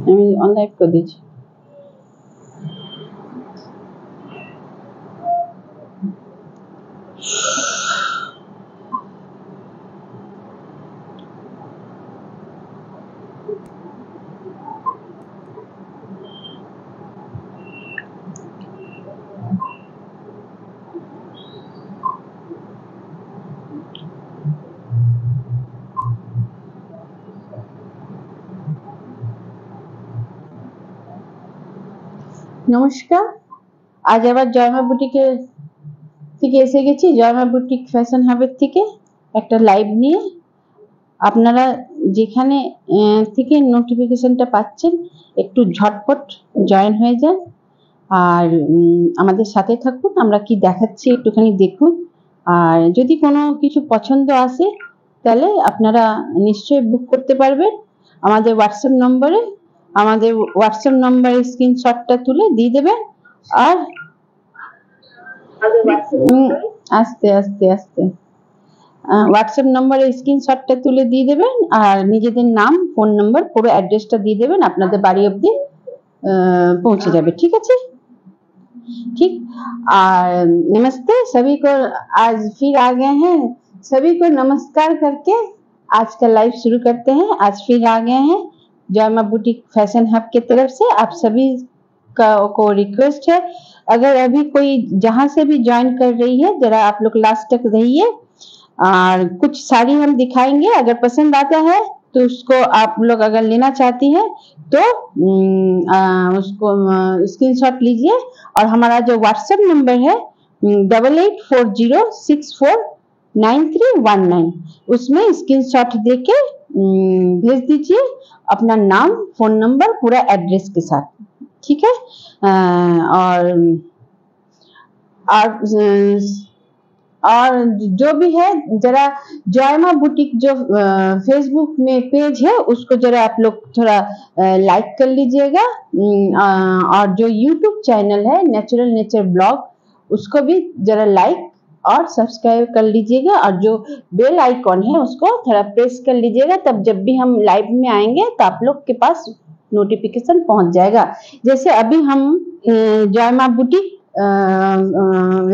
আমি on live করে দিচ্ছি। নমস্কার, আজ আবার জয়মা বুটিকে থেকে এসে গেছি। জয়মা বুটিক ফ্যাশন হাবের থেকে একটা লাইভ নিয়ে। আপনারা যেখানে থেকে নোটিফিকেশনটা পাচ্ছেন একটু ঝটপট জয়েন হয়ে যান আর আমাদের সাথে থাকুন। আমরা কি দেখাচ্ছি একটুখানি দেখুন, আর যদি কোনো কিছু পছন্দ আসে তাহলে আপনারা নিশ্চয়ই বুক করতে পারবেন আমাদের হোয়াটসঅ্যাপ নম্বরে। আমাদের হোয়াটসঅ্যাপ নম্বরে স্ক্রিনশটটা তুলে দিয়ে দেবেন আর আস্তে আস্তে আস্তে হোয়াটসঅ্যাপ নম্বরে স্ক্রিনশটটা তুলে দিয়ে দেবেন আর নিজেদের নাম, ফোন নম্বর, পুরো অ্যাড্রেসটা দিয়ে দেবেন, আপনাদের বাড়ি অবধি पहुंच जाए। ठीक है, ठीक। और नमस्ते सभी को, आज फिर आ गए हैं। सभी को नमस्कार करके आज का लाइव शुरू करते हैं। आज फिर आ गए हैं जयमा बुटीक फैशन हब के तरफ से। आप सभी को रिक्वेस्ट है, अगर अभी कोई जहां से भी ज्वाइन कर रही है जरा आप लोग लास्ट तक रहिए और कुछ साड़ी हम दिखाएंगे। अगर पसंद आता है तो उसको आप लोग अगर लेना चाहती हैं तो उसको स्क्रीनशॉट लीजिए और हमारा जो व्हाट्सएप नंबर है 8840649319 उसमें स्क्रीनशॉट देके भेज दीजिए अपना नाम, फोन नंबर, पूरा एड्रेस के साथ। ठीक है। और जो भी है जरा जयमा बुटीक जो फेसबुक में पेज है उसको जरा आप लोग थोड़ा लाइक कर लीजिएगा और जो यूट्यूब चैनल है नेचुरल नेचर ब्लॉग उसको भी जरा लाइक और सब्सक्राइब कर लीजिएगा और जो बेल आइकॉन है उसको थोड़ा प्रेस कर लीजिएगा, तब जब भी हम लाइव में आएंगे तो आप लोग के पास नोटिफिकेशन पहुंच जाएगा। जैसे अभी हम जयमा बुटीक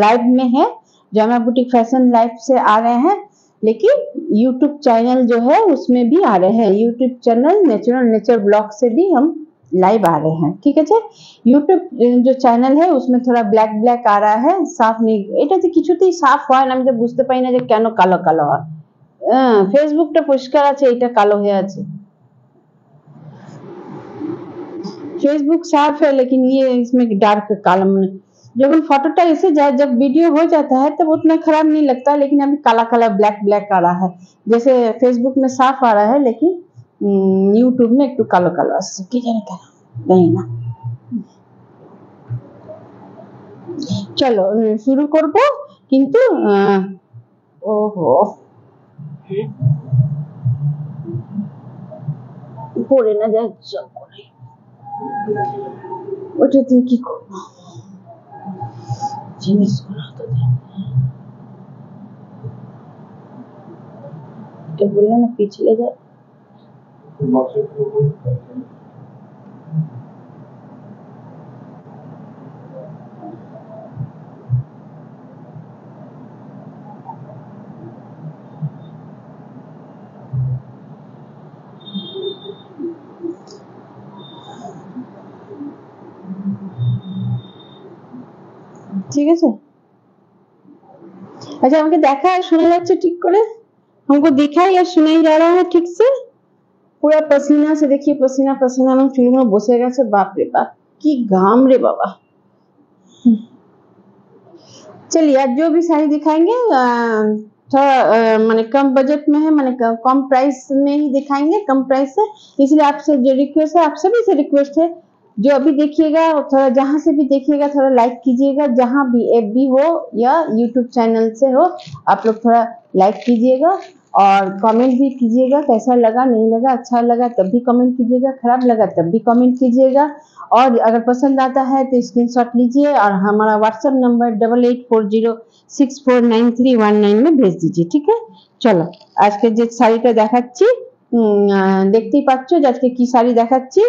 लाइव में है, जयमा बुटीक फैशन लाइव से आ रहे हैं, लेकिन यूट्यूब चैनल जो है उसमें भी आ रहे हैं। YouTube channel natural nature blog से भी हम लाइव आ रहे हैं। ठीक है। यूट्यूब जो चैनल है उसमें थोड़ा ब्लैक ब्लैक आ रहा है, साफ नहीं। এটাতে কিছুতেই সাফ হয় না, আমি তো বুঝতে পারি না যে কেন কালো কালো হয়। ফেসবুকটা পরিষ্কার আছে, এটা কালো হয়ে আছে। फेसबुक साफ है लेकिन ये इसमें डार्क काला, जब फोटोटा ऐसे जाए, जब वीडियो हो जाता है तब उतना खराब नहीं लगता, लेकिन अभी काला काला ब्लैक ब्लैक आ रहा है। जैसे फेसबुक में साफ आ रहा है लेकिन यूट्यूब में एक कालो कालो की जाने क्या नहीं ना। चलो शुरू करबो किन्तु ओहो পড়ে না যায় সব করে, ওটা দিয়ে কি করবো জিনিসগুলো তো এটা বললে না পিছলে যায়। ठीक है। अच्छा हमको देखा है, सुना যাচ্ছে ठीक करे, हमको दिखाई या सुनाई जा रहा है ठीक से? पूरा पसीना से देखिए, पसीना पसीना में चुलगुलो बसे গেছে। बाप रे बाप की घाम रे बाबा। चलिए आज जो भी साड़ी दिखाएंगे थोड़ा माने कम बजट में है, माने कम प्राइस में ही दिखाएंगे, कम प्राइस से। इसलिए आपसे जो रिक्वेस्ट है, आप सभी से रिक्वेस्ट है, जो अभी देखिएगा थोड़ा जहां से भी देखिएगा थोड़ा लाइक कीजिएगा, जहां भी एफबी हो या यूट्यूब चैनल से हो आप लोग थोड़ा लाइक कीजिएगा और कमेंट भी कीजिएगा। कैसा लगा, नहीं लगा, अच्छा लगा तब भी कमेंट कीजिएगा, खराब लगा तब भी कमेंट कीजिएगा। और अगर पसंद आता है तो स्क्रीनशॉट लीजिए और हमारा व्हाट्सएप नंबर 8840649319 में भेज दीजिए। ठीक है। चलो আজকে যে শাড়িটা দেখাচ্ছি দেখতেই পাচ্ছ যে আজকে কি শাড়ি দেখাচ্ছি।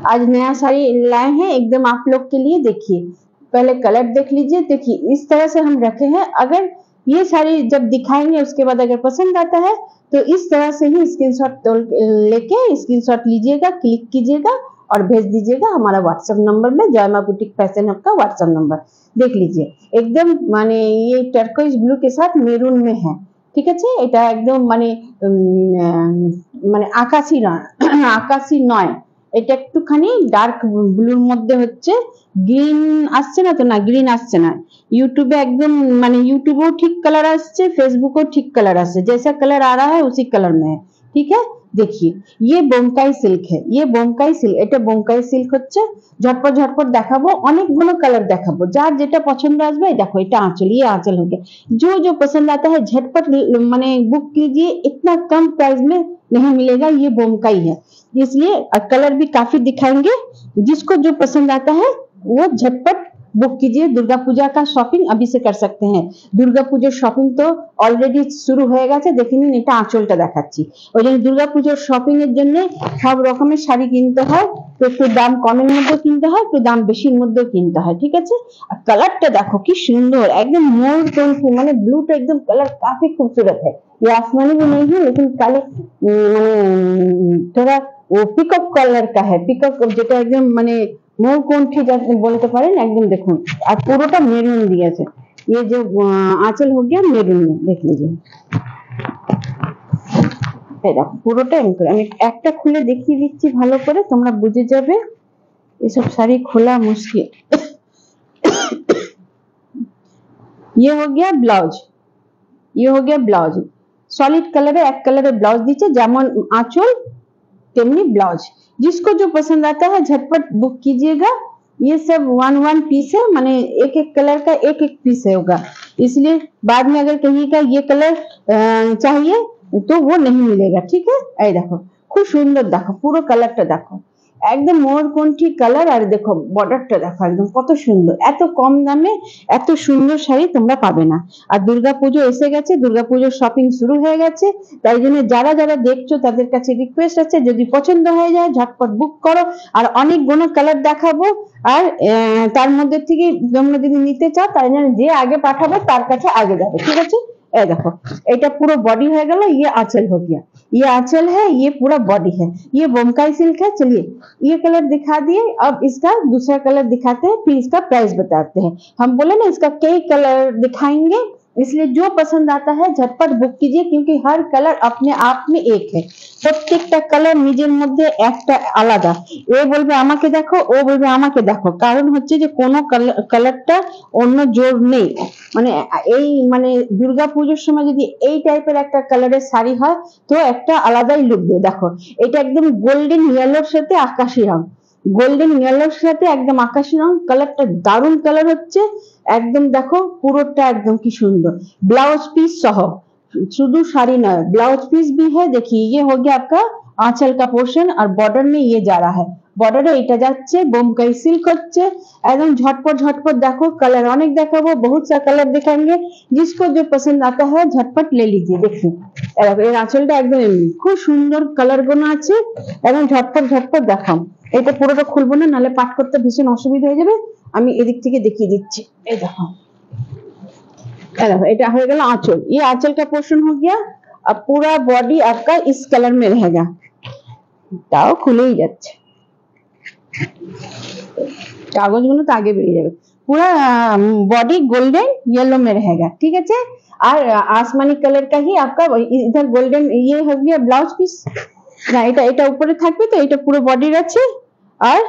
आज नया साड़ी लाए हैं एकदम आप लोग के लिए। देखिए पहले कलर देख लीजिए। देखिए इस तरह से हम रखे हैं। अगर ये साड़ी जब दिखाएंगे उसके बाद अगर पसंद आता है तो इस तरह से ही स्क्रीनशॉट लेके स्क्रीनशॉट लीजिएगा, क्लिक कीजिएगा और भेज दीजिएगा हमारा व्हाट्सएप नंबर में, जयमा बुटीक फैशन हब का व्हाट्सएप नंबर। देख लीजिए एकदम माने ये टर्कोइज ब्लू के साथ मेरून में है, ठीक है। এটা একদম মানে মানে আকাশী আকাশী নয়, এটা একটুখানি ডার্ক ব্লুর মধ্যে হচ্ছে। গ্রিন আসছে না তো, না গ্রিন আসছে না। यूट्यूब एकदम माने यूट्यूबो ठीक कलर আসছে, फेसबुको ठीक कलर আসছে, जैसा कलर आ रहा है उसी कलर में है, ठीक है। देखिए ये बोमकाई सिल्क है, ये बोमकाई सिल्क, এটা बोमकाई सिल्क হচ্ছে। ঝটপট ঝটপট দেখাবো, অনেকগুলো কালার দেখাবো, যার যেটা পছন্দ আসবে। দেখো এটা आंचल, ये आंचल हो गया। जो जो पसंद आता है झटपट माने बुक कीजिए, इतना कम प्राइस में नहीं मिलेगा। ये बोमकाई है इसलिए कलर भी काफी दिखाएंगे। जिसको जो पसंद आता है वो झटपट बुक कीजिए। दुर्गा पूजा का शॉपिंग अभी से कर सकते हैं। दुर्गा पूजा शॉपिंग तो অলরেডি শুরু হয়ে গেছে। দেখে নিন এটা আঁচলটা দেখাচ্ছি। ওই জন্য দুর্গা পূজার শপিং এর জন্য সব রকমের শাড়ি কিনতে হয়, তো একটু দাম কমের মধ্যে কিনতে হয়, একটু দাম বেশির মধ্যে কিনতে হয়, ঠিক আছে। আর কালারটা দেখো কি সুন্দর, एकदम मोर टोन মানে ব্লুটা एकदम कलर काफी खूबसूरत है। ये आसमानी भी नहीं है लेकिन काले মানে थोड़ा वो पिकअप कलर का है। पिकअप যেটা একদম মানে मोर कोंठी बोलते पारेन एकदम। देखो और পুরোটা মেরুন দিয়েছে। ये जो आंचल हो गया मेरून में, देख लीजिए। এই দেখো পুরোটা আমি একটা খুলে দেখিয়ে দিচ্ছি ভালো করে, তোমরা বুঝে যাবে। এসব শাড়ি খোলা মুশকিল। ये हो गया ब्लाउज, ये हो गया ब्लाउज। सॉलिड कलर है, एक कलर ब्लाउज दीजिए, যেমন आंचल तेमनी ब्लाउज। जिसको जो पसंद आता है झटपट बुक कीजिएगा। ये सब वन पीस है, माने एक एक कलर का एक एक पीस होगा, इसलिए बाद में अगर कहिएगा ये कलर चाहिए तो वो नहीं मिलेगा, ठीक है। এই দেখো খুব সুন্দর, দেখো পুরো কালারটা দেখো একদম মোরকণ্ঠী কালার। আর দেখো বর্ডারটা দেখো একদম কত সুন্দর। এত কম দামে এত সুন্দর শাড়ি তোমরা পাবে না। আর দুর্গাপুজো এসে গেছে, দুর্গাপুজোর শপিং শুরু হয়ে গেছে, তাই জন্য যারা যারা দেখছো তাদের কাছে রিকোয়েস্ট আছে, যদি পছন্দ হয়ে যায় ঝটপট বুক করো। আর অনেকগুলো কালার দেখাবো, আর তার মধ্যে থেকে তোমরা যদি নিতে চাও তাই জন্য যে আগে পাঠাবে তার কাছে আগে যাবে, ঠিক আছে। ये देखो এটা পুরো বডি হয়ে গেল। ये आंचल हो गया, ये आंचल है, ये पूरा बॉडी है। ये बोमकाई सिल्क है। चलिए ये कलर दिखा दिए, अब इसका दूसरा कलर दिखाते हैं, फिर इसका प्राइस बताते हैं। हम बोले ना इसका कई कलर दिखाएंगे, इसलिए जो पसंद आता है झटपट बुक कीजिए, क्योंकि हर कलर अपने आप में एक है। প্রত্যেকটা কালার নিজের মধ্যে একটা আলাদা। এ বলবে আমাকে দেখো, ও বলবে আমাকে দেখো, কারণ হচ্ছে যে কোনো কালারটা অন্য জোর নেই। মানে এই মানে দুর্গাপূজার সময় যদি এই টাইপের একটা কালারের শাড়ি হয় তো একটা আলাদাই লুক দেয়। দেখো এটা একদম গোল্ডেন ইয়েলোর সাথে আকাশি রং, গোল্ডেন ইয়েলোর সাথে একদম আকাশি রং, কালারটা দারুণ কালার হচ্ছে একদম। দেখো পুরোটা একদম কি সুন্দর, ब्लाउज पीस सह, শুধু শাড়ি নয় ब्लाउज पीस भी है। देखिए ये हो गया आपका आंचल का पोर्शन, और बॉर्डर में ये जा रहा है, बॉर्डर এটা যাচ্ছে बोमकाई सिल्क হচ্ছে একদম। झटपट झटपट देखो कलर अनेक देखाबो, बहुत सा कलर दिखाएंगे। जिसको जो पसंद आता है झटपट ले लीजिए। देखिए এর আঁচলটা একদম এমনি খুব সুন্দর কালার গুলো আছে, একদম ঝটপট ঝটপট দেখাম। এটা পুরোটা খুলবো না, নালে পাঠ করতে ভীষণ অসুবিধা হয়ে যাবে। আমি এদিক থেকে দেখিয়ে দিচ্ছি। এই দেখো এটা হয়ে গেল आंचल। ये आंचल का पोर्शन हो गया। अब पूरा बॉडी आपका इस कलर में रहेगा। তাও খুলেই যাচ্ছে, কাগজগুলো তো আগে বেরিয়ে যাবে। पूरा बॉडी गोल्डन येलो में रहेगा, ठीक है। और आसमानी कलर का ही आपका इधर गोल्डन ये हो गया ब्लाउज पीस ना, এটা উপরে থাকবে তো, এটা পুরো বডির আছে। আর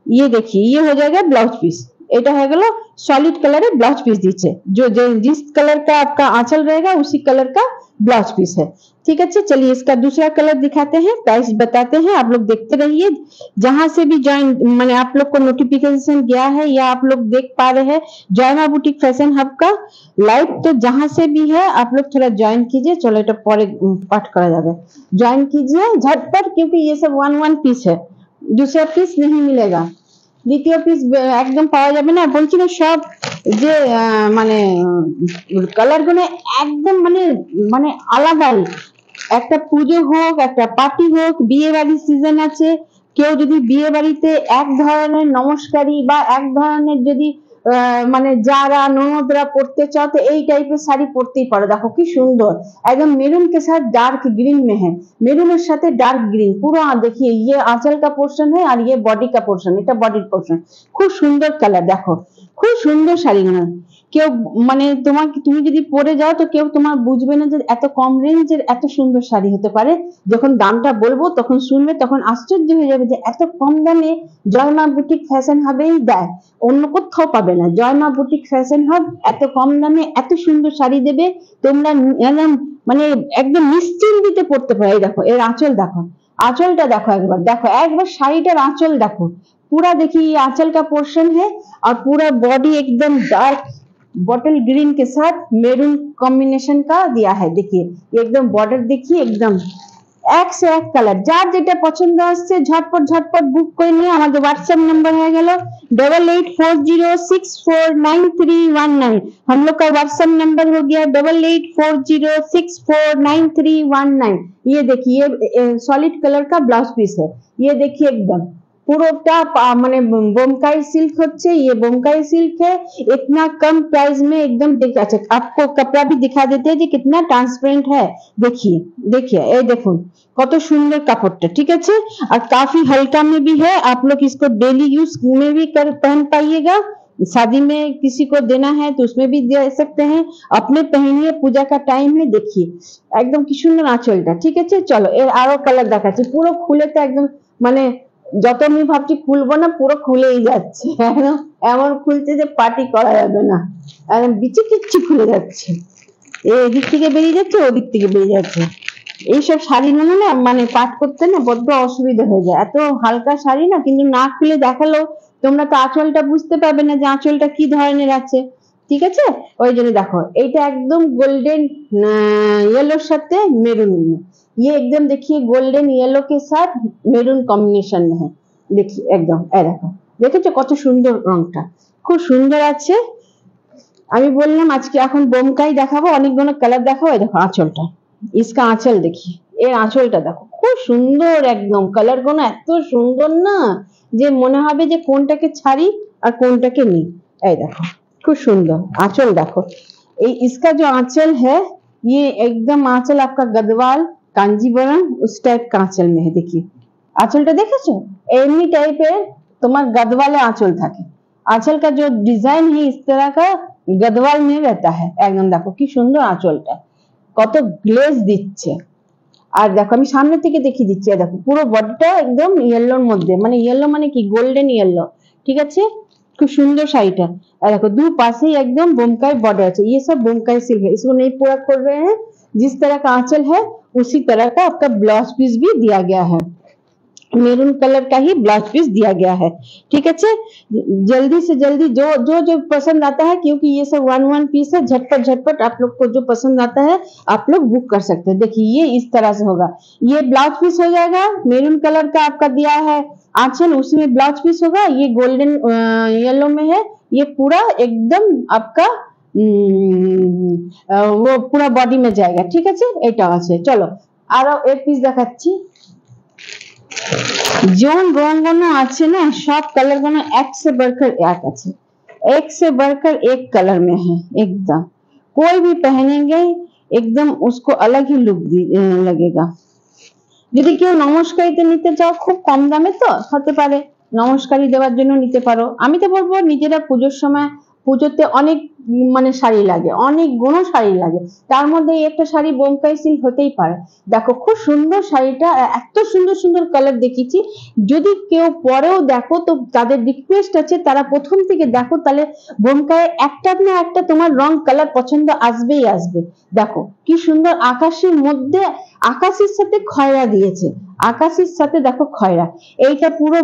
ये देखिए ये हो जाएगा ब्लाउज पीस। এটা হয়ে গেল सॉलिड कलर है, ब्लाउज पीस दीजिए। जो जिस कलर का आपका आंचल रहेगा उसी कलर का ब्लाउज पीस है, ठीक है। चलिए इसका दूसरा कलर दिखाते हैं, प्राइस बताते हैं, आप लोग देखते रहिए। जहां से भी ज्वाइन मैंने आप लोग को नोटिफिकेशन गया है या आप लोग देख पा रहे हैं जयमा बुटीक फैशन हब का लाइव, तो जहां से भी है आप लोग थोड़ा ज्वाइन कीजिए। चलो এটা পরে পাঠ করা যাবে, ज्वाइन कीजिए झटपट, क्योंकि ये सब वन पीस है, दूसरा पीस नहीं मिलेगा। দ্বিতীয় পিস একদম পাওয়া যাবে না। বলছি না সব যে মানে কালার গুলো একদম মানে মানে আলাদাই। একটা পুজো হোক, একটা পার্টি হোক, বিয়ে বাড়ির সিজন আছে, কেউ যদি বিয়ে বাড়িতে এক ধরনের নমস্কারী বা এক ধরনের যদি মানে যারা ননদরা পড়তে चाहो तो এই টাইপের শাড়ি পরতেই পারো। দেখো কি সুন্দর, एकदम मेरून के साथ डार्क ग्रीन में है, मेरूনের সাথে ডার্ক গ্রিন পুরো। देखिए ये आंचल का पोर्शन है और ये बॉडी का पोर्शन, এটা বডির পোর্শন। খুব সুন্দর কালার, দেখো খুব সুন্দর শাড়িগুলো। কেউ মানে তোমাকে, তুমি যদি পরে যাও তো কেউ তোমার বুঝবে না যে এত কম রেঞ্জের এত সুন্দর শাড়ি হতে পারে। যখন দামটা বলবো তখন শুনবে, তখন আশ্চর্য হয়ে যাবে যে এত কম দামে জয়মা বুটিক ফ্যাশন হাবেই দেয়, অন্য কোথাও পাবে না। জয়মা বুটিক ফ্যাশন হাব এত কম দামে এত সুন্দর শাড়ি দেবে, তোমরা একদম মানে একদম নিশ্চিন্তে পড়তে পারো। এই দেখো এর আঁচল দেখো, आंचलটা দেখো একবার, দেখো একবার শাড়িটার आंचल देखो पूरा। देखिए ये आंचल का पोर्शन है और पूरा बॉडी एकदम डार्क बॉटल ग्रीन के साथ मेरून कॉम्बिनेशन का दिया है। देखिए ये एकदम बॉर्डर देखिए, एकदम एक से एक कलर। जार जेटा पसंद आसছে झटपट झटपट बुक করে নিয়ে আমাদের হোয়াটসঅ্যাপ नंबर হয়ে গেল 8840649319। हम लोग का व्हाट्सएप नंबर हो गया 8840649319। ये देखिए सॉलिड कलर का ब्लाउज पीस है। ये देखिए एकदम পুরোটা মানে बोमकाई सिल्क হচ্ছে, ये बोमकाई सिल्क है। इतना कम प्राइस में एकदम अच्छा, आपको कपड़ा भी दिखा देते हैं कि कितना ट्रांसपेरेंट है। देखिए देखिए ये देखो কত সুন্দর কাপড়টা, ঠিক আছে। और काफी हल्का में भी है, आप लोग इसको डेली यूज में भी कर पहन पाइएगा। शादी में किसी को देना है तो उसमें भी दे सकते हैं, अपने पहनिए, पूजा का टाइम है। देखिए एकदम কি সুন্দর আঁচলটা, ঠিক আছে। চলো এর আরো কালার দেখাচ্ছি। পুরো খুলে তো একদম মানে যত আমি ভাবছি খুলবো না, পুরো খুলেই যাচ্ছে, এমন খুলছে যে পার্টি করা যাবে না, একদম বিচি কিচ্ছি খুলে যাচ্ছে, এদিক থেকে বেরিয়ে যাচ্ছে ওদিক থেকে বেরিয়ে যাচ্ছে। এইসব শাড়ি গুলো না মানে পাট করতে না বড্ড অসুবিধা হয়ে যায়। এত হালকা শাড়ি না, কিন্তু না খুলে দেখালো তোমরা তো আঁচলটা বুঝতে পারবে না যে আঁচলটা কি ধরনের আছে, ঠিক আছে। ওই জন্য দেখো এইটা একদম গোল্ডেন येलोর সাথে মেরুন, ये एकदम देखिए गोल्डन येलो के साथ मेरून कॉम्बिनेशन में है। देखिए एकदम এই দেখো, দেখেছো কত সুন্দর রংটা, খুব সুন্দর আছে। আমি বললাম আজকে এখন বোমকাই দেখাবো, অনেকগুলো কালার দেখাবো। এই দেখো আঁচলটা, इसका आंचल देखिए, এর আঁচলটা দেখো খুব সুন্দর, একদম কালার গুলো এত সুন্দর না যে মনে হবে যে কোনটাকে ছাড়ি আর কোনটাকে নিই। এই দেখো খুব সুন্দর आंचल देखो। এই इसका जो आंचल है ये एकदम आंचल आपका गदवाल कांजीवरम उस टाइप का आंचल में है। देखिए आंचलটা দেখেছো, एमनी टाइपेर তোমার गदवाले आंचल থাকে। आंचल का जो डिजाइन है इस तरह का गदवाल में रहता है। एकदम देखो কি সুন্দর আঁচলটা, কত গ্লেজ দিচ্ছে। আর দেখো আমি সামনে থেকে দেখিয়ে দিচ্ছি, দেখো পুরো বডিটা একদম ইয়েলোর মধ্যে, মানে ইয়েলো মানে কি গোল্ডেন ইয়েলো, ঠিক আছে। খুব সুন্দর শাড়িটা। আর দেখো दो पासे एकदम बोमकाई बॉर्डर আছে, ये सब बोमकाई सिल्क है, इसको नहीं पूरा कर रहे हैं। जिस तरह का आंचल है उसी तरह का आपका ब्लाउज पीस भी दिया गया है, मेरून कलर का ही ब्लाउज पीस दिया गया है, ठीक है। जल्दी से जल्दी जो जो जो पसंद आता है, क्योंकि ये सब वन पीस है, झटपट झटपट आप लोग को जो पसंद आता है आप लोग बुक कर सकते हैं। देखिए ये इस तरह से होगा, ये ब्लाउज पीस हो जाएगा, मेरून कलर का आपका दिया है आंचल, उसी में ब्लाउज पीस होगा। ये गोल्डन येलो में है, ये पूरा एकदम आपका वो पूरा बॉडी में जाएगा, ठीक है। এটা আছে, চলো আরো এক পিস দেখাচ্ছি। जोन रंगगुलो আছে না सब कलर गुलो एक से बढ़कर एक আছে, एक से बढ़कर एक कलर में है। एकदम कोई भी पहनेंगे एकदम उसको अलग ही लुक लगेगा। যদি কেউ নমস্কারিতে নিতে চাও খুব কম দামে তো হতে পারে, নমস্কারি দেওয়ার জন্য নিতে পারো। আমি তো বলবো নিজেরা পুজোর সময়, পুজোতে অনেক মানে শাড়ি লাগে, অনেক গুলো শাড়ি লাগে, তার মধ্যে একটা শাড়ি বোমকাই সিল্ক হতেই পারে। দেখো খুব সুন্দর শাড়িটা, এত সুন্দর সুন্দর কালার দেখিয়েছি। যদি কেউ পরেও দেখো তো তাদের রিকোয়েস্ট আছে তারা প্রথম থেকে দেখো, তাহলে বোমকাই একটা না একটা তোমার রং কালার পছন্দ আসবেই আসবে। দেখো কি সুন্দর আকাশের মধ্যে, আকাশের সাথে খয়রা দিয়েছে, আকাশের সাথে দেখো খয়রা, এইটা পুরো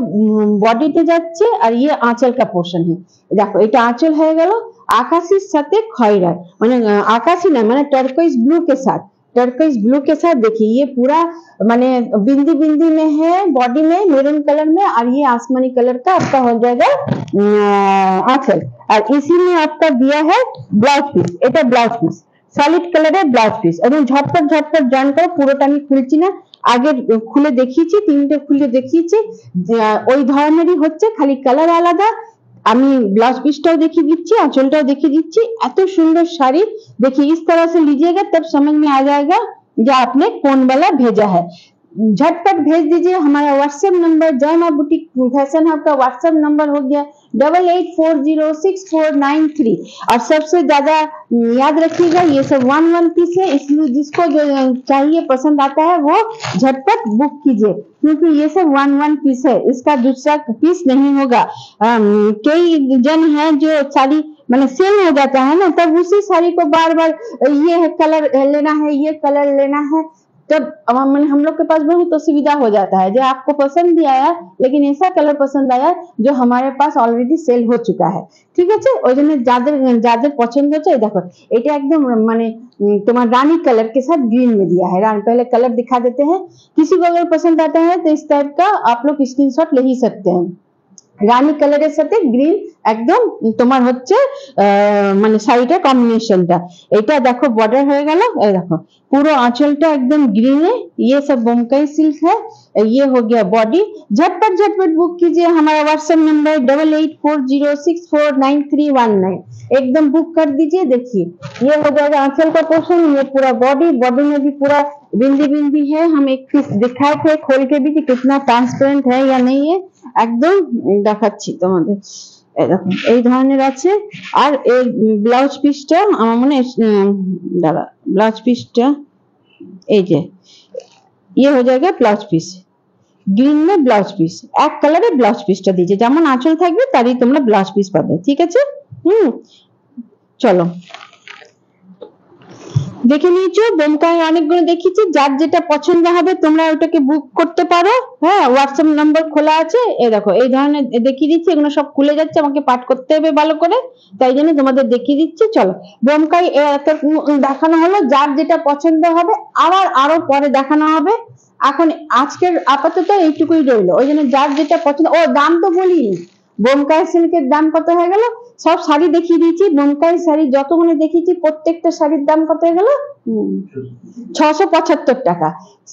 বডিতে যাচ্ছে। আর ইয়ে आंचल का पोर्शन है, দেখো এটা आंचल হয়ে গেল आकाশের সাথে खयरा, মানে आकाशी ना মানে टर्कोइज ब्लू के साथ, टर्कोइज ब्लू के साथ। देखिए ये पूरा माने बिंदी बिंदी में है, बॉडी में मेरून कलर में, और ये आसमानी कलर का आपका हो जाएगा आंचल। और इसी में आपका दिया है ब्लाउज पीस, এটা ब्लाउज पीस সলিড কালারের ব্লাউজ পিস, এবং ঝটপট ঝটপট জয়েন করো। পুরোটা আমি খুলছি না, আগে খুলে দেখিয়েছি, তিনটে খুলে দেখিয়েছি, ওই ধরনেরই হচ্ছে, খালি কালার আলাদা। আমি ब्लाउज पीसটাও দেখিয়ে দিচ্ছি, आंचलটাও দেখিয়ে দিচ্ছি। এত সুন্দর শাড়ি, देखिए इस तरह से लीजिएगा तब समझ में आ जाएगा कि आपने कौन वाला भेजा है। झटपट भेज दीजिए। हमारा व्हाट्सएप नंबर जय मां बुटीक फैशन हब का व्हाट्सएप नंबर हो गया 88406493। और सबसे ज्यादा याद रखिएगा ये सब 1 पीस है, इसलिए जिसको जो चाहिए पसंद आता है वो झटपट बुक कीजिए, क्योंकि ये सब 1 पीस है, इसका दूसरा पीस नहीं होगा। कई जन है जो साड़ी मैंने सेल हो जाता है ना, तब उसी साड़ी को बार बार ये कलर लेना है, ये कलर लेना है, तब हम लोग के पास बहुत तो सुविधा हो जाता है जो आपको पसंद भी आया, लेकिन ऐसा कलर पसंद आया जो हमारे पास ऑलरेडी सेल हो चुका है। ठीक है, ওই জন্য যাদের যাদের পছন্দ হচ্ছে, দেখো এটা একদম মানে তোমার रानी कलर के साथ ग्रीन में दिया है। पहले कलर दिखा देते हैं, किसी को अगर पसंद आता है तो इस टाइप का आप लोग स्क्रीनशॉट ले ही सकते हैं। রানী কালারের সাথে গ্রিন একদম তোমার হচ্ছে মানে শাড়িটা কম্বিনেশনটা। এটা দেখো বর্ডার হয়ে গেল, এই দেখো पूरा आंचलটা एकदम ग्रीन है। ये सब बोमकाई सिल्क है। ये हो गया बॉडी। झटपट झटपट बुक कीजिए। हमारा व्हाट्सएप नंबर 8840649319, एकदम बुक कर दीजिए। देखिए ये हो जाएगा आंचल का पोर्शन, ये पूरा बॉडी, बॉडी में भी पूरा बिंदी बिंदी है। हम एक पीस दिखाए थे खोल के भी कि कितना ट्रांसपेरेंट है या नहीं है, একদম দেখাচ্ছি তোমাদের। এরকম এই ধরনের আছে। আর এই ব্লাউজ পিসটা আমার মনে দাঁড়া, ব্লাউজ পিসটা এই যে ये हो जाएगा ब्लाउज पीस, গ্রিন में ব্লাউজ পিস, এক কালারে ব্লাউজ পিসটা দিয়েছে, যেমন আঁচল থাকবে তারই তোমরা ব্লাউজ পিস পাবে। ঠিক আছে, চলো দেখে নিয়েছো। বোমকাই অনেকগুলো দেখিয়েছি, যার যেটা পছন্দ হবে তোমরা ওটাকে বুক করতে পারো। হ্যাঁ, হোয়াটসঅ্যাপ নাম্বার খোলা আছে। এই দেখো এই ধরনের দেখিয়ে দিচ্ছি, এগুলো সব খুলে যাচ্ছে, আমাকে পাঠ করতে হবে ভালো করে, তাই জন্য তোমাদের দেখিয়ে দিচ্ছি। চলো বোমকাই দেখানো হলো, যার যেটা পছন্দ হবে আবার আরো পরে দেখানো হবে। এখন আজকের আপাতত এইটুকুই রইলো, ওই জন্য যার যেটা পছন্দ। ও দাম তো বলিনি, বোমকাই সিল্কের দাম কত হয়ে গেল, সব শাড়ি দেখিয়ে দিয়েছি। বোমকাই শাড়ি যতগুলো দেখিয়েছি প্রত্যেকটা শাড়ির দাম কত হয়ে গেল, 675 টাকা।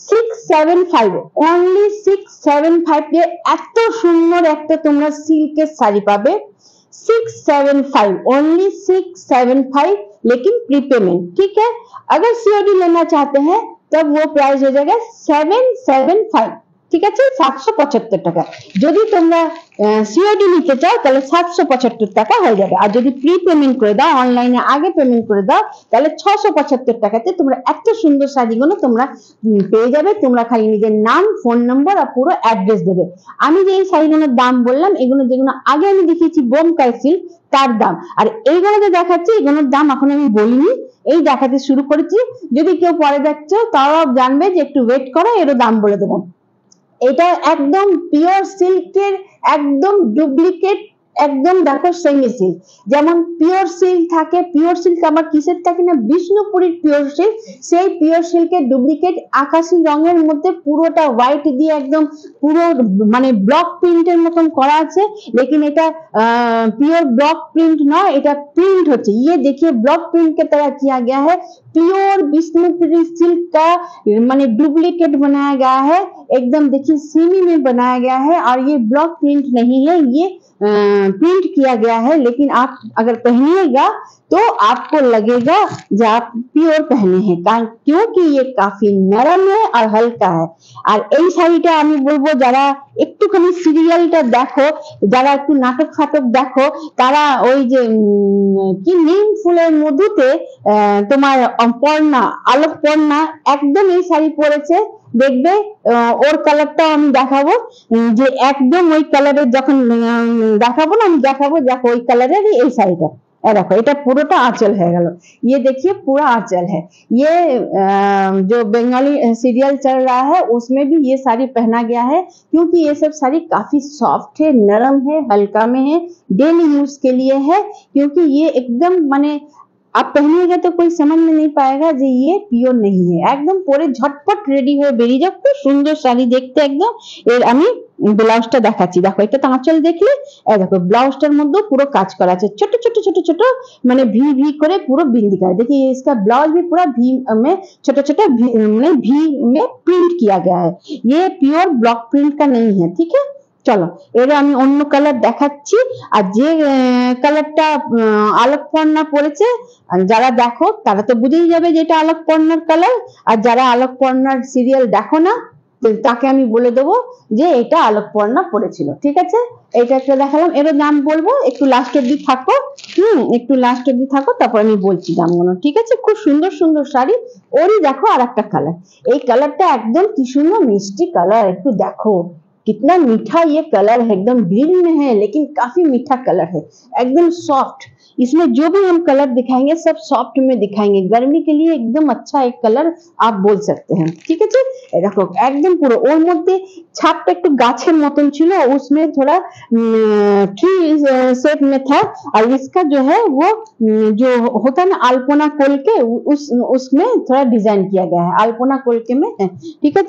675, অনলি 675 এ এত সুন্দর একটা তোমরা সিল্কের শাড়ি পাবে। 675, ओनली 675, लेकिन प्रीपेमेंट। ठीक है, अगर सीओडी लेना चाहते हैं तब वो प्राइस हो जाएगा 775। ঠিক আছে, 775 টাকা। যদি তোমরা সিওডি নিতে চাও তাহলে 775 টাকা হয়ে যাবে, আর যদি প্রি পেমেন্ট করে দাও, অনলাইনে আগে পেমেন্ট করে দাও, তাহলে 675 টাকাতে তোমরা এত সুন্দর শাড়িগুলো তোমরা পেয়ে যাবে। তোমরা খালি নিজের নাম, ফোন নম্বর আর পুরো অ্যাড্রেস দেবে। আমি যে এই শাড়িগুলোর দাম বললাম, এগুলো যেগুলো আগে আমি দেখিয়েছি বোমকাই সিল্ক, তার দাম। আর এইগুলো যে দেখাচ্ছি এগুলোর দাম এখন আমি বলিনি, এই দেখাতে শুরু করেছি। যদি কেউ পরে দেখছো তাও জানবে যে একটু ওয়েট করো, এরও দাম বলে দেবো। এটা একদম পিওর সিল্কের, একদম ডুপ্লিকেট, একদম দেখো সেমি সিল্ক। যেমন পিওর সিল্ক থাকে, পিওর সিল্ক আবার কিসের থাকে না, বিষ্ণুপুরীর পিওর সিল্ক, সেই পিওর সিল্কের ডুপ্লিকেট আকাশি রঙের মধ্যে পুরোটা হোয়াইট দিয়ে একদম পুরো মানে ব্লক প্রিন্টের মতন করা আছে, लेकिन এটা प्योर ब्लॉक प्रिंट ना, এটা प्रिंट হচ্ছে। ये देखिए ब्लॉक प्रिंट के तरह किया गया है, प्योर बिष्णुपुरी सिल्क का माने डुप्लीकेट बनाया गया है, एकदम देखिए सेमी में बनाया गया है। और ये ब्लॉक प्रिंट नहीं है, ये प्रिंट किया गया है, लेकिन आप अगर पहनिएगा तो आपको लगेगा जो आप प्योर पहने हैं, क्योंकि ये काफी नरम है और हल्का है। और এই শাড়িটা আমি বলবো যারা একটুখানি সিরিয়ালটা দেখো, যারা একটু নাটক ফাটক দেখো, তারা ওই যে কি নিম ফুলের মধুতে তোমার পর্ণা, আলোক পর্ণা একদম এই শাড়ি পরেছে, দেখবে ওর কালারটাও আমি দেখাবো, যে একদম ওই কালারের যখন দেখাবো না, আমি দেখাবো দেখো ওই কালারের এই শাড়িটা। देखो এটা পুরোটা आंचल है गलो, ये देखिए पूरा आंचल है। ये जो बंगाली सीरियल चल रहा है उसमें भी ये साड़ी पहना गया है, क्योंकि ये सब साड़ी काफी सॉफ्ट है, नरम है, हल्का में है, डेली यूज के लिए है। क्योंकि ये एकदम माने आप पहनिएगा तो कोई समझ में नहीं पाएगा যে ये পিওর नहीं है। একদম পরে ঝটপট রেডি হয়ে বেরিয়ে যাও, খুব সুন্দর শাড়ি দেখতে একদম। এর আমি ব্লাউজটা দেখাচ্ছি, দেখো এটা তো আঁচল দেখলে, এই দেখো ব্লাউজটার মধ্যে পুরো কাজ করা আছে, ছোট ছোট ছোট ছোট মানে ভি ভি করে পুরো बिंदी का। देखिए इसका ब्लाउज भी पूरा भी में छोटा छोटा মানে ভি में प्रिंट किया गया है, ये प्योर ब्लॉक प्रिंट का नहीं है। ठीक है, চলো এর আমি অন্য কালার দেখাচ্ছি। আর যে কালারটা আলোক পর্ণা পড়েছে যারা দেখো তারা তো বুঝেই যাবে যে এটা আলোক পর্ণার কালার, আর যারা আলোক পর্ণার সিরিয়াল দেখো না তাকে আমি বলে দেবো যে এটা আলোক পর্ণা পড়েছিল। ঠিক আছে, এটা একটা দেখালাম, এর দাম বলবো, একটু লাস্ট অব্দি থাকো। একটু লাস্ট অব্দি থাকো, তারপর আমি বলছি দামগুলো। ঠিক আছে, খুব সুন্দর সুন্দর শাড়ি। ওরই দেখো আর একটা কালার, এই কালারটা একদম কি সুন্দর মিষ্টি কালার, একটু দেখো कितना मीठा ये कलर है, एकदम ग्रीन में है लेकिन काफी मीठा कलर है, एकदम सॉफ्ट। इसमें जो भी हम कलर दिखाएंगे सब सॉफ्ट में दिखाएंगे, गर्मी के लिए एकदम अच्छा एक कलर आप बोल सकते हैं। ठीक है, देखो एकदम पूरा ওর মধ্যে ছাপটা একটু গাছের মতন ছিল, उसमें थोड़ा ट्री शेप में था, और इसका जो है वो जो होता है ना अल्पना कोल के उसमें थोड़ा डिजाइन किया गया है, अल्पना कोल के में। ठीक है,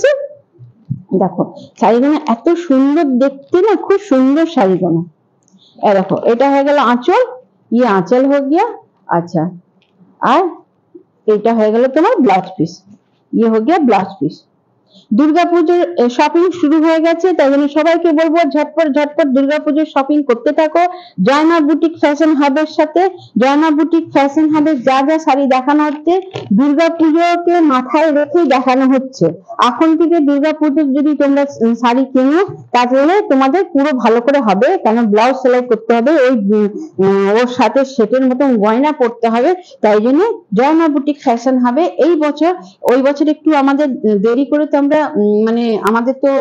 দেখো শাড়িগুলো এত সুন্দর দেখতে না, খুব সুন্দর শাড়িগুলো। এই দেখো এটা হয়ে গেল আঁচল, ये आंचल हो गया। अच्छा, আর এটা হয়ে গেল তোমার ব্লাউজ পিস, ये हो गया ব্লাউজ পিস। দুর্গাপূজার শপিং শুরু হয়ে গেছে, তাই জন্য সবাইকে বলবো ঝটপট ঝটপট দুর্গাপূজার শপিং করতে থাকো জয়মা বুটিক ফ্যাশন হাবের সাথে। জয়মা বুটিক ফ্যাশন হাবে যা যা শাড়ি দেখানো হচ্ছে দুর্গাপুজোকে মাথায় রেখে দেখানো হচ্ছে। এখন থেকে দুর্গাপুজোর যদি তোমরা শাড়ি কেনো তাহলে তোমাদের পুরো ভালো করে হবে, কারণ ব্লাউজ সেলাই করতে হবে, ওই ওর সাথে সেটের মতন গয়না পড়তে হবে। তাই জন্য জয়মা বুটিক ফ্যাশন হাবে এই বছর, ওই বছর একটু আমাদের দেরি করে তো আমরা মানে আমাদের তো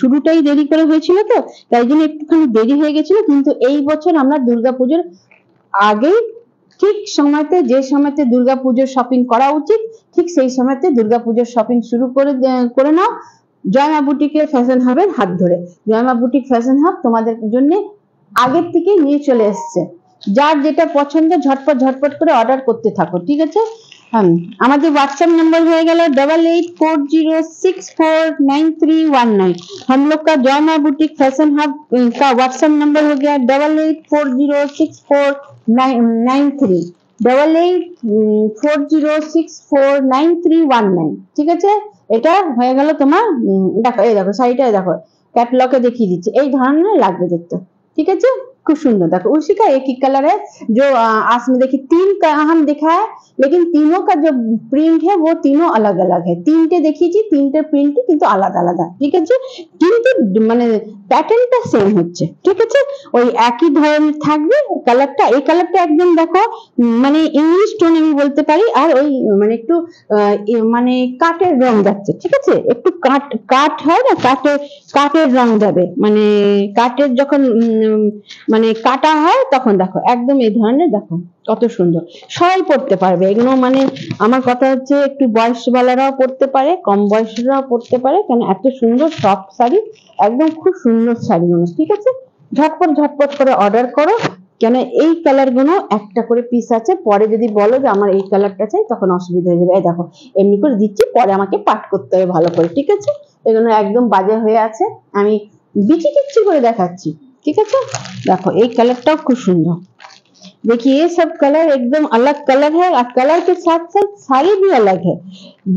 শুরুটাই দেরি করে হয়েছিল, তো তাই জন্য একটুখানি দেরি হয়ে গেছিল। কিন্তু এই বছর আমরা দুর্গাপুজোর আগেই ঠিক সময়তে, যে সময়তে দুর্গাপুজোর শপিং করা উচিত ঠিক সেই সময়তে দুর্গাপুজোর শপিং শুরু করে নাও জয়মা বুটিকের ফ্যাশন হাবের হাত ধরে। জয়মা বুটিক ফ্যাশন হাব তোমাদের জন্য আগের থেকে নিয়ে চলে এসছে, যার যেটা পছন্দ ঝটপট ঝটপট করে অর্ডার করতে থাকো। ঠিক আছে, हमारे व्हाट्सएप नंबर हो गया 8840649319। हम लोग का जॉयमा बुटीक फैशन हब का व्हाट्सएप नंबर हो गया 8840649319। ঠিক আছে, এটা হয়ে গেল তোমার। দেখো এই দেখো শাড়িটা, দেখো ক্যাটলগে দেখিয়ে দিচ্ছে, এই ধরনের লাগবে দেখতে। ঠিক আছে, खूब सुंदर। देखो उसी का एक ही कलर है, जो आस में देखिए 3 का हम दिखा है, लेकिन तीनों का जो प्रिंट है वो तीनों अलग अलग है। 3টে দেখিয়েছি, 3টে প্রিন্ট কিন্তু আলাদা আলাদা। ঠিক আছে, কিন্তু মানে প্যাটার্নটা সেম হচ্ছে। ঠিক আছে, ওই একই ধরনের থাকবে কালারটা। এই কালারটা একদম দেখো মানে ইংলিশ টোন আমি বলতে পারি, আর ওই মানে একটু মানে কাঠের রং যাচ্ছে। ঠিক আছে, একটু কাঠ হয় না, কাঠের রং যাবে, মানে কাঠের যখন মানে কাটা হয় তখন দেখো একদম এই ধরনের, দেখো কত সুন্দর, সবাই পড়তে পারবে এগুলো। মানে আমার কথা হচ্ছে একটু বয়সওয়ালারাও পড়তে পারে, কম বয়সীরাও পড়তে পারে, কেন এত সুন্দর সফট শাড়ি, একদম খুব সুন্দর শাড়িগুলো। ঠিক আছে, ঝটপট ঝটপট করে অর্ডার করো, কেন এই কালার গুলো একটা করে পিস আছে, পরে যদি বলো যে আমার এই কালারটা চাই তখন অসুবিধা হয়ে যাবে। এই দেখো এমনি করে দিচ্ছি, পরে আমাকে পাট করতে হবে ভালো করে। ঠিক আছে, এগুলো একদম বাজে হয়ে আছে, আমি বিচি কিচ্ছি করে দেখাচ্ছি। ठीक है, देखो एक कलरটাও খুব সুন্দর। देखिए ये सब कलर एकदम अलग कलर है, और कलर के साथ साथ साड़ी भी अलग है,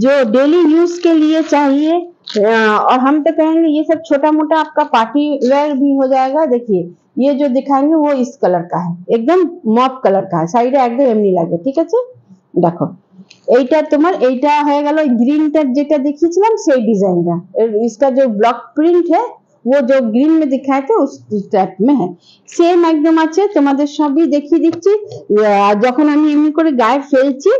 जो डेली यूज के लिए चाहिए। और हम तो कहेंगे ये सब छोटा मोटा आपका पार्टी वेयर भी हो जाएगा। देखिए ये जो दिखाएंगे वो इस कलर का है, एकदम मॉप कलर का है, শাড়িটা একদম এমনি লাগবে। ঠিক আছে, দেখো এইটা তোমার এইটা হয়ে গেল গ্রিনটা যেটা দেখিয়েছিলাম সেই ডিজাইনটা, इसका जो ब्लॉक प्रिंट है वो जो ग्रीन में दिखाए थे उस टाइप में है, सेम एकदम আছে। তোমাদের সবই দেখিয়ে দিচ্ছি, যখন আমি এমনি করে গায়ে ফেলছি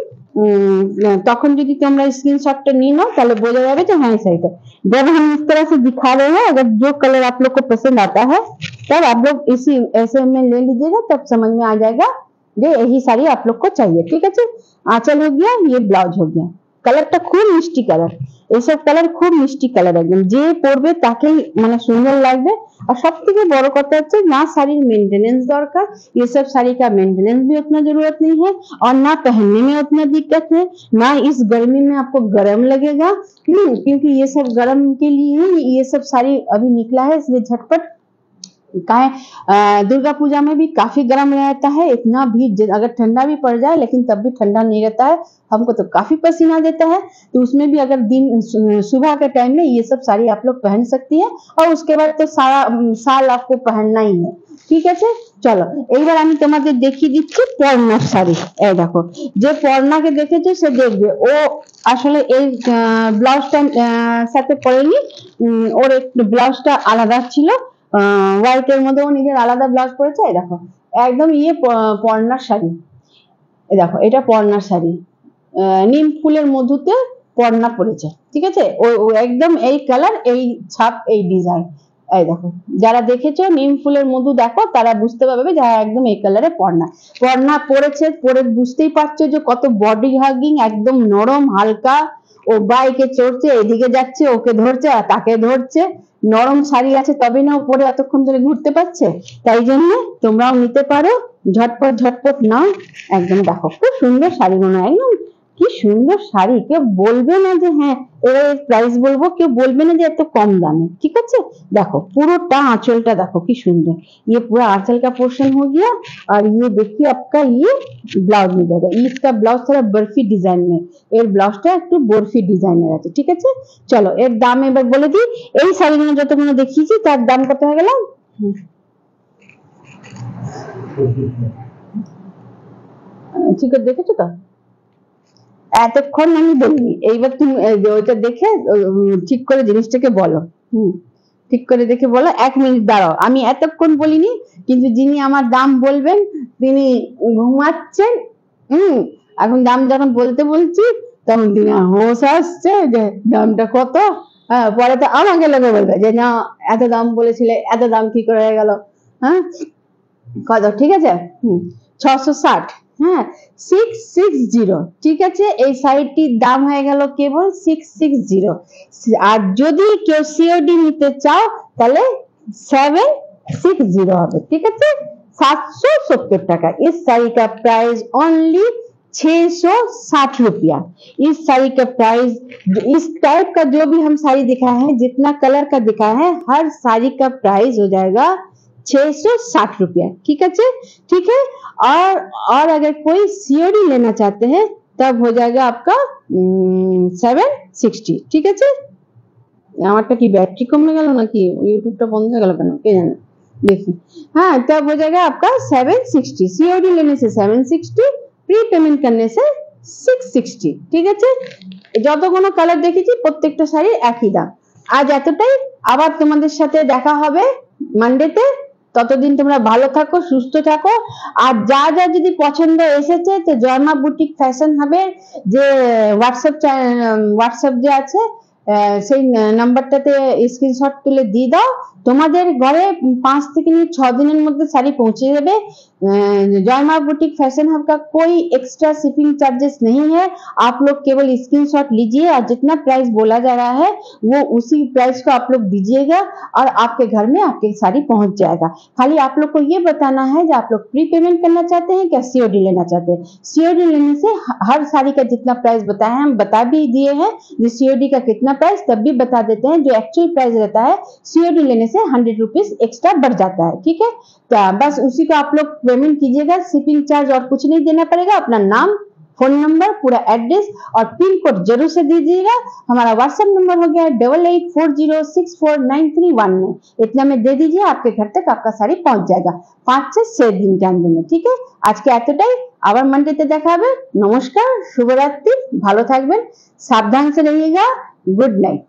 তখন যদি তোমরা স্ক্রিনশটটা নিয়ে নাও তাহলে বোঝা যাবে যে হ্যাঁ শাড়িটা। जब हम इस तरह से दिखा रहे हैं, अगर जो कलर आप लोग को पसंद आता है तब आप लोग इसी ऐसे में ले लीजिएगा, तब समझ में आ जाएगा যে यही साड़ी आप लोग को चाहिए। ठीक है, आंचल हो गया, ये ब्लाउज हो गया, कलरটা খুব মিষ্টি কালার। এইসব কালার খুব মিষ্টি কালার, একদম যে পরবে তাকেই মানে সুন্দর লাগবে। और सब থেকে বড় কথা হচ্ছে ना साड़ी मेंटेनेंस दरकार, ये सब साड़ी का मेंटेनेंस भी उतना जरूरत नहीं है और ना पहनने में उतना दिक्कत है, ना इस गर्मी में आपको गर्म लगेगा। क्योंकि ये सब गर्म के लिए ही ये सब साड़ी अभी निकला है, इसलिए झटपट दुर्गा पूजा में भी काफी गर्म रहता है, इतना भी अगर ठंडा भी पड़ जाए लेकिन तब भी ठंडा नहीं रहता है, हमको तो काफी पसीना देता है। तो उसमें भी अगर दिन सुबह के टाइम में ये सब साड़ी आप लोग पहन सकती है और उसके बाद तो सारा साल आपको पहनना ही है। ঠিক আছে, চলো এইবার আমি তোমাদের দেখিয়ে দিচ্ছি পর্ণার শাড়ি। এই দেখো, যে পর্ণাকে দেখেছো সে দেখবে ও আসলে এই ব্লাউজটা সাথে পরেনি, ওর একটু ব্লাউজটা আলাদা ছিল, হোয়াইটের মধ্যে ও নিজের আলাদা ব্লাউজ পরেছে। এই দেখো একদম ইয়ে পর্ণার শাড়ি, এই দেখো এটা পর্ণার শাড়ি, নিম ফুলের মধুতে পর্ণা পরেছে। ঠিক আছে, ও একদম এই কালার, এই ছাপ, এই ডিজাইন। এই দেখো যারা দেখেছো নিম ফুলের মধু দেখো তারা বুঝতে পারবে যে একদম এই কালারে পর্ণা পর্ণা পরেছে, পরে বুঝতেই পারছো যে কত বডি হাগিং, একদম নরম হালকা। ও বাইকে চড়ছে, এদিকে যাচ্ছে, ওকে ধরছে আর তাকে ধরছে, নরম শাড়ি আছে তবে না পরে এতক্ষণ ধরে ঘুরতে পারছে। তাই জন্য তোমরাও নিতে পারো, ঝটপট ঝটপট নাও। একদম দেখো খুব সুন্দর শাড়িগুলো, একদম কি সুন্দর শাড়ি, কেউ বলবে না যে হ্যাঁ এর প্রাইস বলবো, কেউ বলবে না যে এত কম দামে। ঠিক আছে, দেখো পুরোটা आंचलটা দেখো কি সুন্দর, ये पूरा आंचल का पोर्शन हो गया और ये देखिए आपका ये ब्लाउज में जाएगा। इसका ब्लाउज थोड़ा बर्फी डिजाइन में, এর ব্লাউজটা একটু বরফি ডিজাইনের আছে। ঠিক আছে, চলো এর দাম এবার বলে দিই। এই শাড়িগুলো যতগুলো দেখিয়েছি তার দাম কত হয়ে গেল, ঠিক আছে দেখেছো তো? এতক্ষণ আমি বলিনি, এইবার তুমি ওইটা দেখে ঠিক করে জিনিসটাকে বলো। ঠিক করে দেখে বলো। 1 মিনিট দাঁড়াও, আমি এতক্ষণ বলিনি, কিন্তু যিনি আমার দাম বলবেন তিনি ঘুমাচ্ছেন। এখন দাম যখন বলতে বলছি তখন তিনি হোশ আসছে যে দামটা কত। হ্যাঁ, পরে তো আমাকে লোকে বলবে যে না এত দাম বলেছিলে, এত দাম কি করে হয়ে গেল। হ্যাঁ কত, ঠিক আছে 660, হ্যাঁ 660। ঠিক আছে, এই শাড়িটির দাম হয়ে গেল কেবল 660। আর যদি কেউ সিওডি নিতে চাও তাহলে 760 হবে। ঠিক আছে, 770 টাকা। इस साड़ी का प्राइस ओनली 660 रुपया। इस साड़ी का प्राइस, इस टाइप का जो भी हम साड़ी दिखाए हैं, जितना कलर का दिखाया है, हर साड़ी का प्राइस हो जाएगा 660 रुपया। ठीक है, ठीक है। और अगर कोई सीओडी लेना चाहते हैं तब हो जाएगा आपका 760। ठीक है, আমারটা কি ব্যাটারি কমে গেল নাকি ইউটিউবটা বন্ধ হয়ে গেল কেন কে জানে, দেখি। हाँ, तब हो जाएगा आपका 760। सीओडी लेने से 760, प्री पेमेंट करने से 660। ঠিক আছে, যতগুলো কালার দেখেছি প্রত্যেকটা শাড়ি একই দাম। আজ এতটাই, আবার তোমাদের সাথে দেখা হবে মানডেতে। ততদিন তোমরা ভালো থাকো, সুস্থ থাকো। আর যা যা যদি পছন্দ এসেছে তো জয়মা বুটিক ফ্যাশন হাবের যে হোয়াটসঅ্যাপ যে আছে সেই নাম্বারটাতে স্ক্রিনশট তুলে দিয়ে দাও। তোমাদের ঘরে 5 থেকে 6 দিনের মধ্যে শাড়ি পৌঁছে যাবে। जयमा बुटीक फैशन हब का कोई एक्स्ट्रा शिपिंग चार्जेस नहीं है। आप लोग केवल स्क्रीनशॉट लीजिए और जितना प्राइस बोला जा रहा है वो उसी प्राइस को आप लोग दीजिएगा और आपके घर में आपके साड़ी पहुंच जाएगा। खाली आप लोग को ये बताना है कि आप लोग प्री पेमेंट करना चाहते हैं क्या सीओडी लेना चाहते हैं। सीओडी लेने से हर साड़ी का जितना प्राइस बताया है हम बता भी दिए हैं, सीओडी का कितना प्राइस तब भी बता देते हैं। जो एक्चुअल प्राइस रहता है सीओडी लेने से 100 रुपीज एक्स्ट्रा बढ़ जाता है। ठीक है, तो बस उसी को आप लोग पेमेंट कीजिएगा, शिपिंग चार्ज और कुछ नहीं देना पड़ेगा। अपना नाम, फोन नंबर, पूरा एड्रेस और पिन कोड जरूर से दीजिएगा। हमारा व्हाट्सएप नंबर हो गया है 8840649319 में, इतना में दे दीजिए, आपके घर तक आपका साड़ी पहुंच जाएगा 5 से 6 दिन के अंदर में। ठीक है, आज के এতটাই, আবার মানডেতে দেখা হবে। নমস্কার, শুভরাত্রি, ভালো থাকবেন, সাবধান से रहिएगा, गुड नाइट।